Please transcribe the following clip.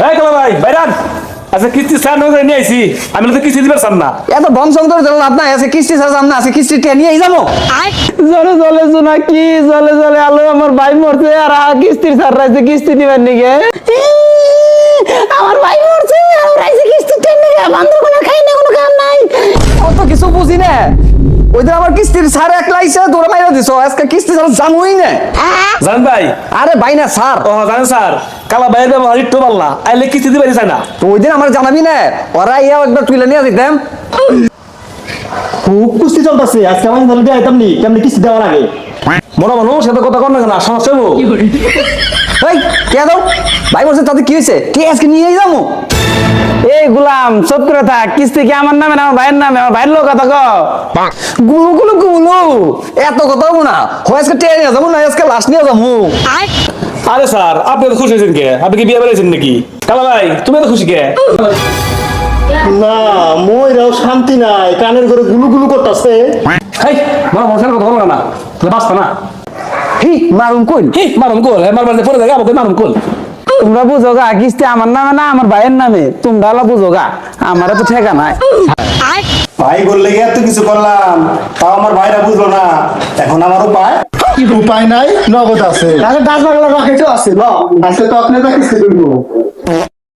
এই কালা ভাই বাইরান আচ্ছা কিস্তি স্যার নজরে নিয়ে আইছি আমি তো কিস্তি দিবার চান না এত বংশং ধরে লাভ নাই আছে কিস্তি ছাড়া জান না আছে কিস্তি টেনে নিয়ে যাবো জলে জলে শোনা কি জলে জলে আলো আমার ভাই মরছে আর কিস্তির স্যার রাইছে কিস্তি দিবেন নিকে আমার ভাই মরছে আর রাইছে কিস্তি টেনে নিকে বান্দর কোনো খাই না কোনো কাম নাই অত কিছু বুঝি না ওই দিন আমার কিস্তির স্যার এক লাইছে তোরা মাইরা দিছো আজকে কিস্তি ছাড়া জানোই না জান ভাই আরে ভাই না স্যার ও জানেন স্যার কালা ভাইয়ের ব্যবহার একটু ভালো না আইলে কিস্তি দিবারই চাই না তো ওই দিন আমার জানাবি না ওরা ইয়া একবার তুলে নিয়ে দিতাম খুব কুস্তি চলতেছে আজকে আমার তাহলে দিয়ে আইতাম নি কেমনি কিস্তি দেওয়ার আগে মোটা মানুষ সাথে কথা কর না কেন সমস্যা হবো এই কে দাও ভাই বলছে তাতে কি হয়েছে কে আজকে নিয়ে যাবো এই গুলাম সব করে থাক কিস্তি কি আমার নামে না আমার ভাইয়ের নামে আমার ভাইয়ের লোক কথা কও গুলু গুলু গুলু এত কথা হবো না হয় আজকে টেনে নিয়ে যাবো না আজকে লাশ নিয়ে যাবো আরে স্যার আপনি তো খুশি হয়েছেন কে আপনি কি বিয়ে বেড়েছেন নাকি কালা ভাই তুমি তো খুশি কে না মইরাও শান্তি নাই কানের করে গুলু গুলু করতেছে হেই মোটা মানুষের কথা বলবো না তাহলে বাঁচতা না হি মারুন কইল হি মারুন কোল মারবার পরে দেখে আমাকে মারুন কোল তোমরা বুঝো গা কিস্তি আমার নামে না আমার ভাইয়ের নামে তোমরা বুঝো গা আমার তো ঠেকা নাই ভাই বললে গিয়ে এত কিছু করলাম তাও আমার ভাইরা বুঝলো না এখন আমার উপায় নাই নগদ আছে তাহলে 10 লাখ রাখে তো আছে না আজকে তো আপনি কিস্তি করবো